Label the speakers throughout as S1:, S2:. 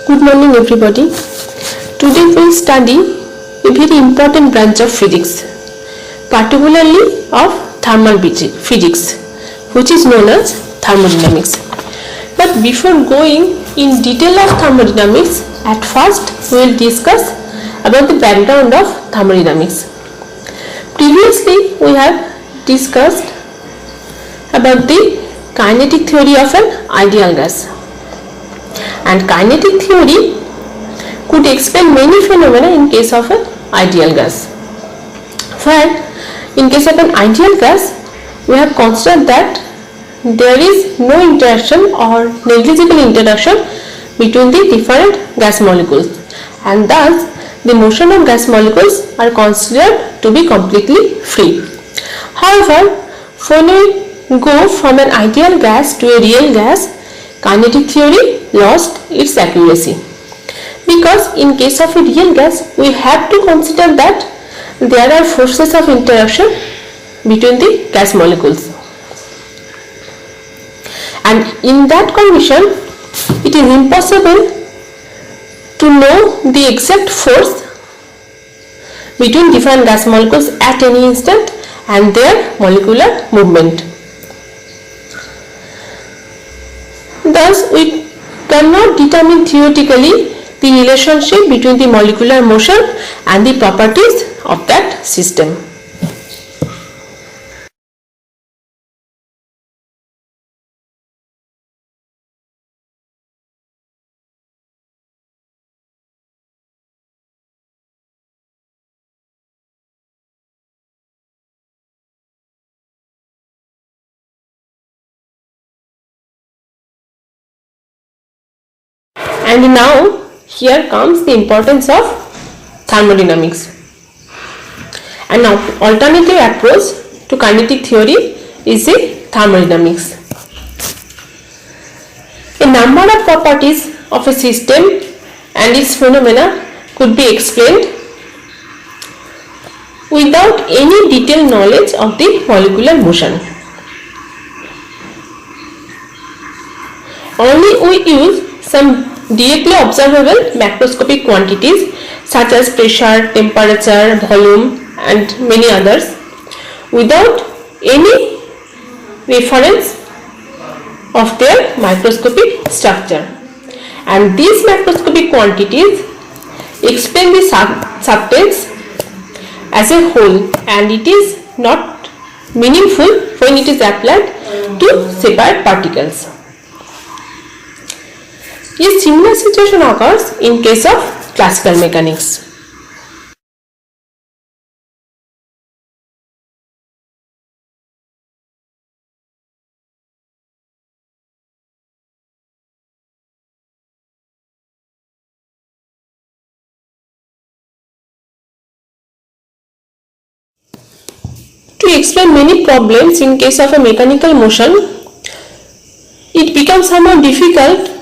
S1: Good morning everybody. Today we will study a very important branch of physics, particularly of thermal physics, which is known as thermodynamics. But before going in detail of thermodynamics, at first we will discuss about the background of thermodynamics. Previously we have discussed about the kinetic theory of an ideal gas. And kinetic theory could explain many phenomena in case of an ideal gas. Where in case of an ideal gas, we have considered that there is no interaction or negligible interaction between the different gas molecules, and thus the motion of gas molecules are considered to be completely free. However, when we go from an ideal gas to a real gas, kinetic theory lost its accuracy, because in case of a real gas we have to consider that there are forces of interaction between the gas molecules, and in that condition it is impossible to know the exact force between different gas molecules at any instant and their molecular movement. Thus, we cannot determine theoretically the relationship between the molecular motion and the properties of that system. And now here comes the importance of thermodynamics. An alternative approach to kinetic theory is the thermodynamics. A number of properties of a system and its phenomena could be explained without any detailed knowledge of the molecular motion. Only we use some directly observable macroscopic quantities such as pressure, temperature, volume and many others, without any reference of their microscopic structure. And these macroscopic quantities explain the substance as a whole, and it is not meaningful when it is applied to separate particles. A similar situation occurs in case of classical mechanics. To explain many problems in case of a mechanical motion, it becomes somewhat difficult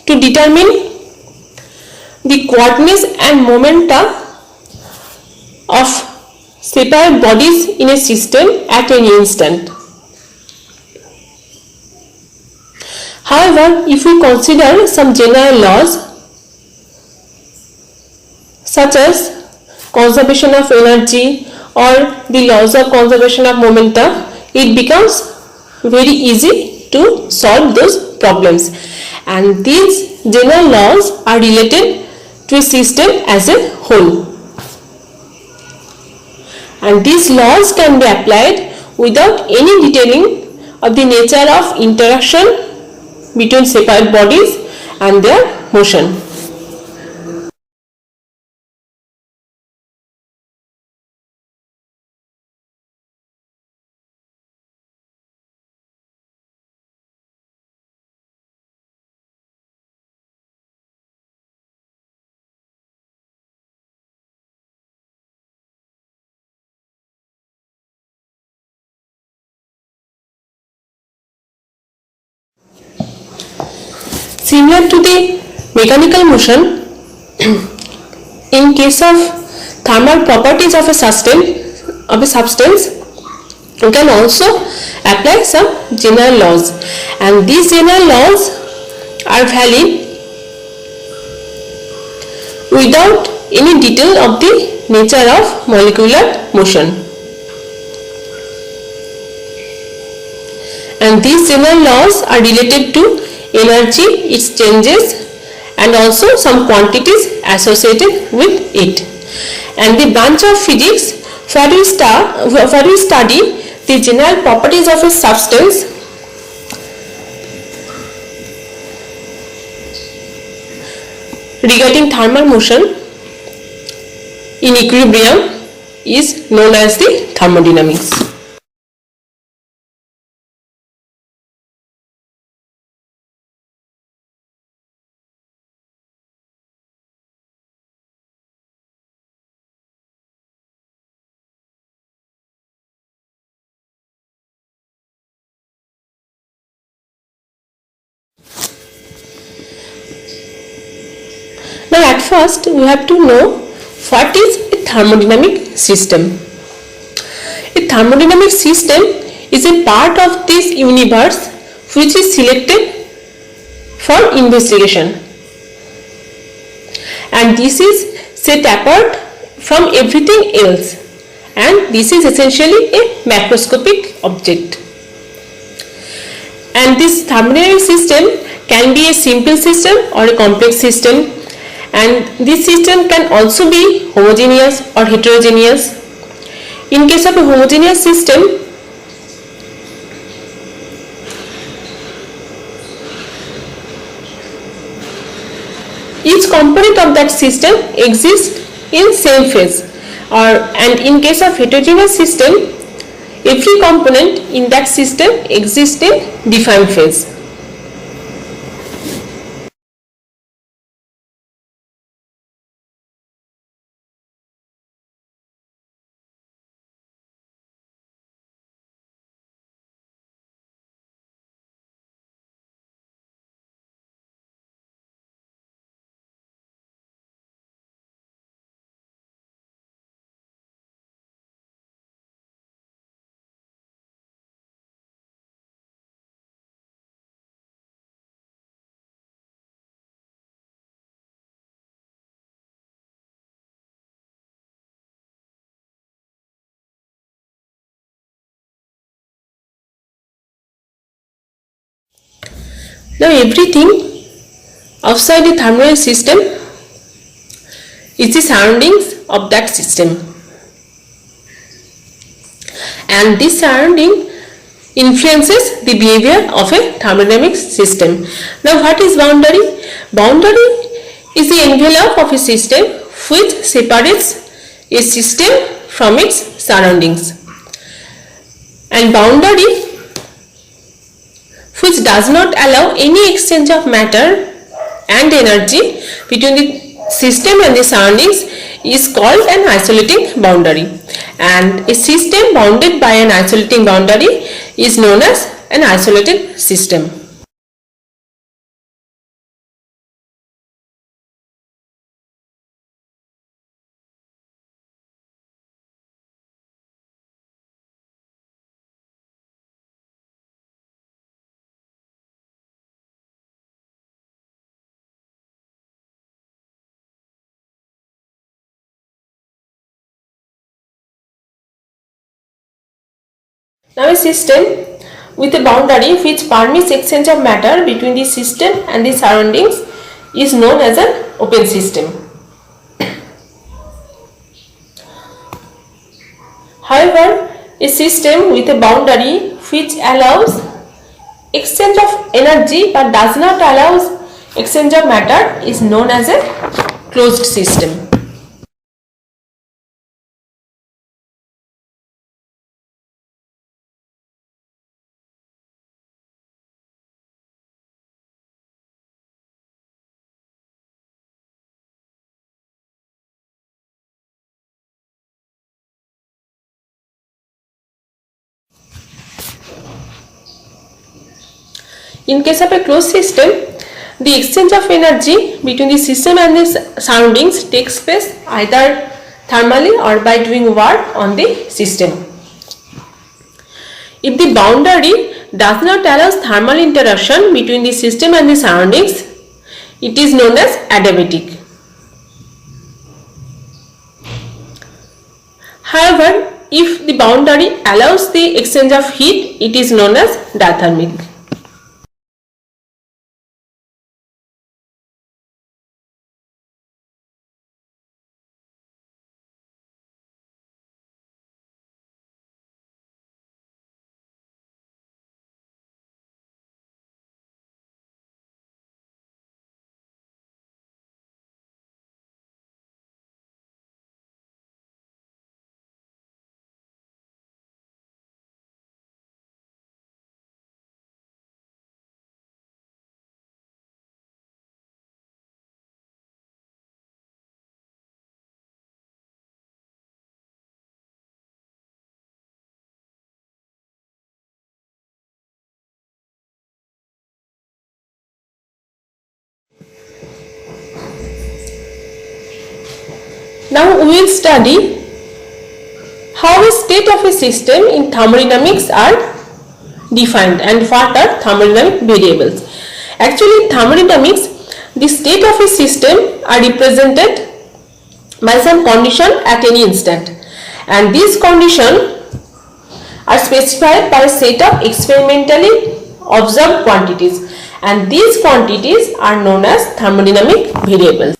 S1: to determine the coordinates and momenta of separate bodies in a system at any instant. However, if we consider some general laws such as conservation of energy or the laws of conservation of momenta, it becomes very easy to solve those problems. And these general laws are related to a system as a whole. And these laws can be applied without any detailing of the nature of interaction between separate bodies and their motion. Similar to the mechanical motion, in case of thermal properties of a substance, you can also apply some general laws, and these general laws are valid without any detail of the nature of molecular motion. And these general laws are related to energy, its changes, and also some quantities associated with it. And the branch of physics for we study the general properties of a substance regarding thermal motion in equilibrium is known as the thermodynamics. Now at first we have to know what is a thermodynamic system. A thermodynamic system is a part of this universe which is selected for investigation, and this is set apart from everything else, and this is essentially a macroscopic object. And this thermodynamic system can be a simple system or a complex system, and this system can also be homogeneous or heterogeneous. In case of a homogeneous system, each component of that system exists in same phase, and in case of heterogeneous system, every component in that system exists in different phase. Now everything outside the thermodynamic system is the surroundings of that system, and this surrounding influences the behavior of a thermodynamic system. Now what is boundary? Boundary is the envelope of a system which separates a system from its surroundings, and boundary which does not allow any exchange of matter and energy between the system and the surroundings is called an isolating boundary, and a system bounded by an isolating boundary is known as an isolated system. Now a system with a boundary which permits exchange of matter between the system and the surroundings is known as an open system. However, a system with a boundary which allows exchange of energy but does not allow exchange of matter is known as a closed system. In case of a closed system, the exchange of energy between the system and the surroundings takes place either thermally or by doing work on the system. If the boundary does not allow thermal interaction between the system and the surroundings, it is known as adiabatic. However, if the boundary allows the exchange of heat, it is known as diathermic. Now we will study how a state of a system in thermodynamics are defined and what are thermodynamic variables. Actually, in thermodynamics, the state of a system are represented by some condition at any instant, and these conditions are specified by a set of experimentally observed quantities, and these quantities are known as thermodynamic variables.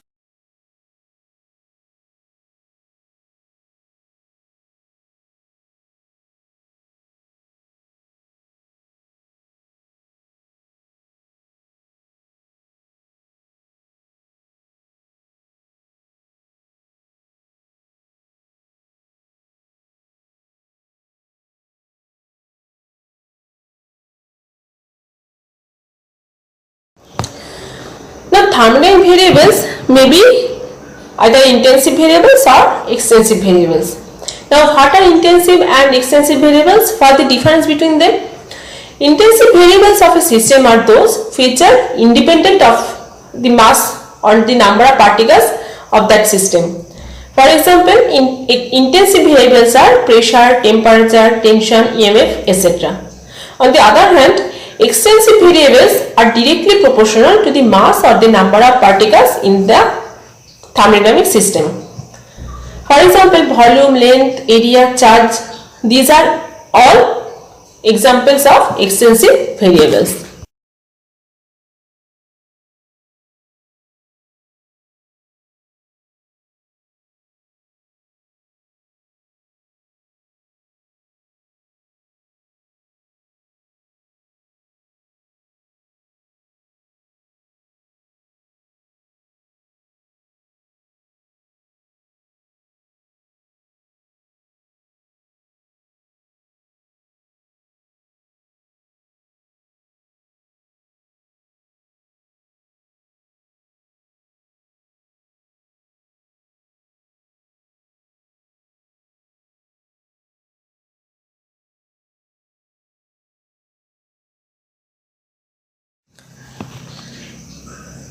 S1: Now, thermodynamic variables may be either intensive variables or extensive variables. Now, what are intensive and extensive variables? What is the difference between them? Intensive variables of a system are those which are independent of the mass or the number of particles of that system. For example, intensive variables are pressure, temperature, tension, EMF, etc. On the other hand, extensive variables are directly proportional to the mass or the number of particles in the thermodynamic system. For example, volume, length, area, charge, these are all examples of extensive variables.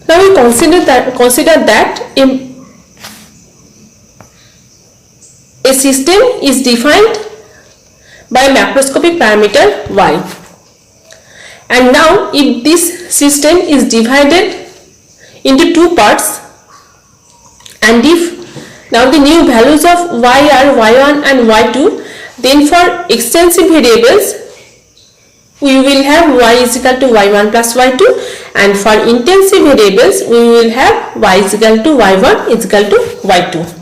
S1: Now we consider that a system is defined by a macroscopic parameter y. And now if this system is divided into two parts, and if now the new values of y are y1 and y2, then for extensive variables we will have y is equal to y1 plus y2, and for intensive variables we will have y is equal to y1 is equal to y2.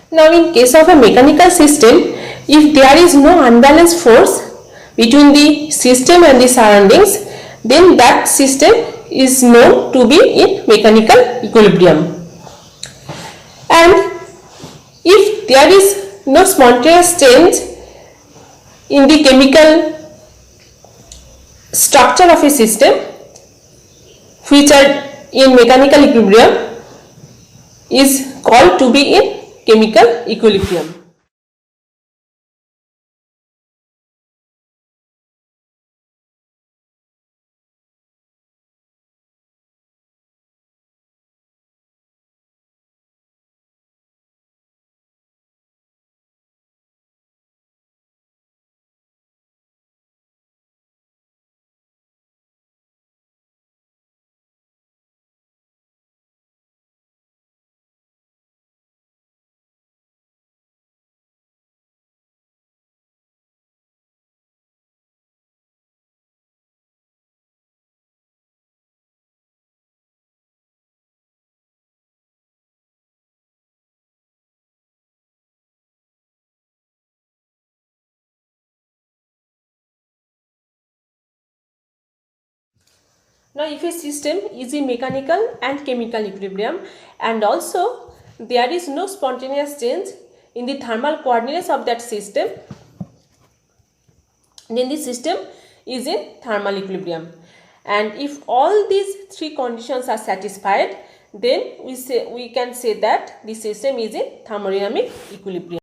S1: Now in case of a mechanical system, if there is no unbalanced force between the system and the surroundings, then that system is known to be in mechanical equilibrium. And if there is no spontaneous change in the chemical structure of a system which are in mechanical equilibrium, is called to be in chemical equilibrium. Now, if a system is in mechanical and chemical equilibrium and also there is no spontaneous change in the thermal coordinates of that system, then the system is in thermal equilibrium. And if all these three conditions are satisfied, then we can say that the system is in thermodynamic equilibrium.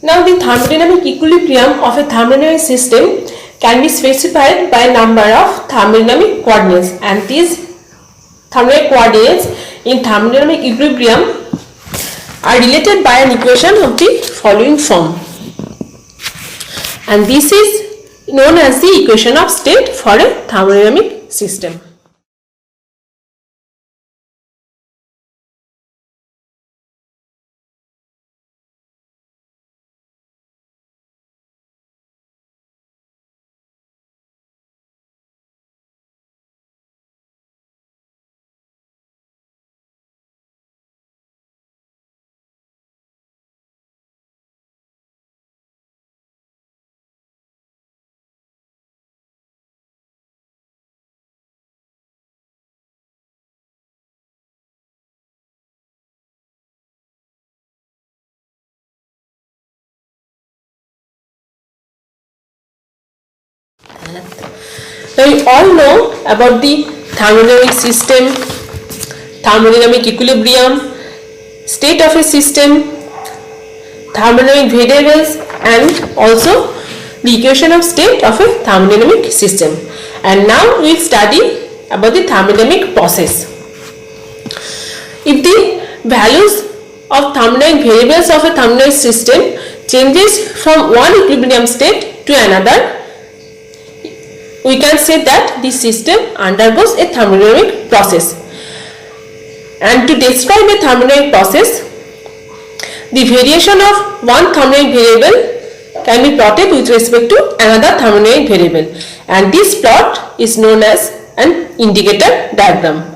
S1: Now, the thermodynamic equilibrium of a thermodynamic system can be specified by a number of thermodynamic coordinates, and these thermodynamic coordinates in thermodynamic equilibrium are related by an equation of the following form, and this is known as the equation of state for a thermodynamic system. Now, you all know about the thermodynamic system, thermodynamic equilibrium, state of a system, thermodynamic variables, and also the equation of state of a thermodynamic system. And now we will study about the thermodynamic process. If the values of thermodynamic variables of a thermodynamic system changes from one equilibrium state to another, we can say that the system undergoes a thermodynamic process. And to describe a thermodynamic process, the variation of one thermodynamic variable can be plotted with respect to another thermodynamic variable, and this plot is known as an indicator diagram.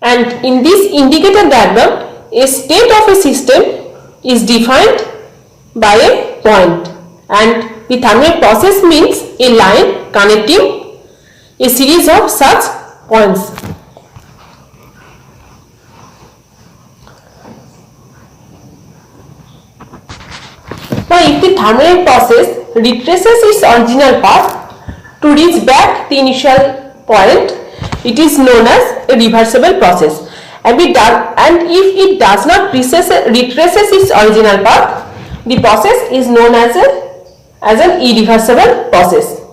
S1: And in this indicator diagram, a state of a system is defined by a point, and the thermodynamic process means a line connecting a series of such points. Now, if the thermodynamic process retraces its original path to reach back the initial point, it is known as a reversible process. And if it does not retraces its original path, the process is known as an irreversible process.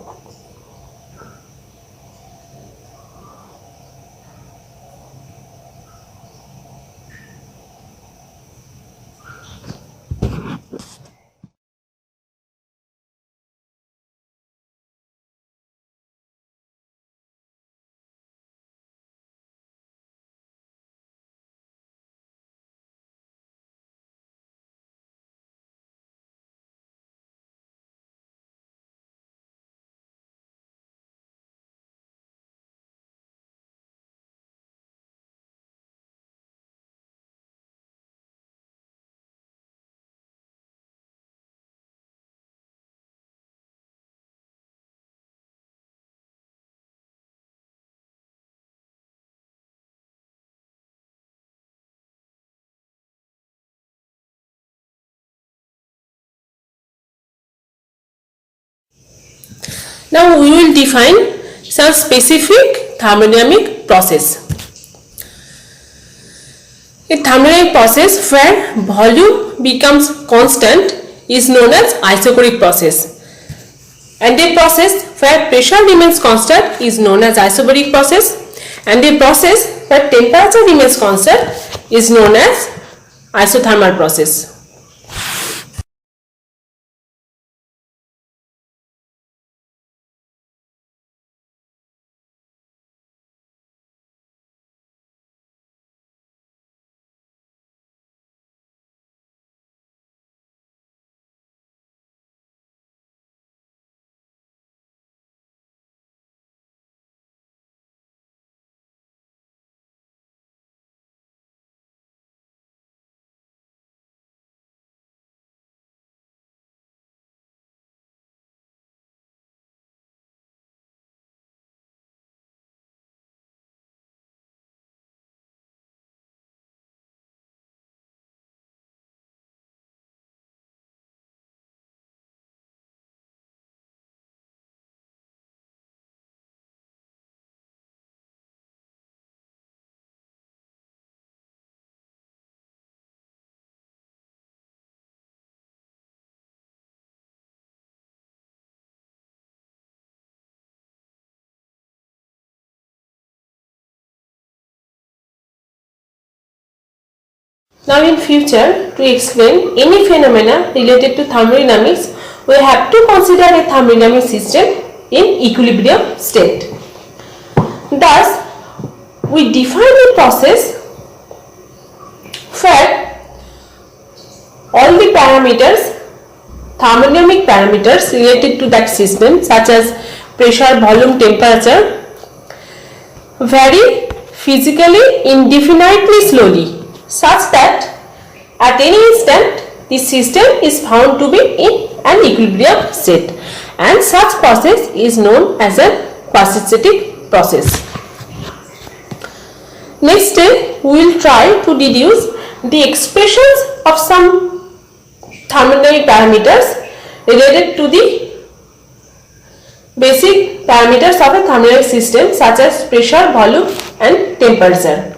S1: Now we will define some specific thermodynamic process. A thermodynamic process where volume becomes constant is known as isochoric process, and a process where pressure remains constant is known as isobaric process, and a process where temperature remains constant is known as isothermal process. Now in future, to explain any phenomena related to thermodynamics, we have to consider a thermodynamic system in equilibrium state. Thus, we define a process where all the parameters, thermodynamic parameters related to that system, such as pressure, volume, temperature, vary physically indefinitely slowly, such that at any instant the system is found to be in an equilibrium state, and such process is known as a quasi-static process. Next step, we will try to deduce the expressions of some thermodynamic parameters related to the basic parameters of a thermodynamic system, such as pressure, volume and temperature.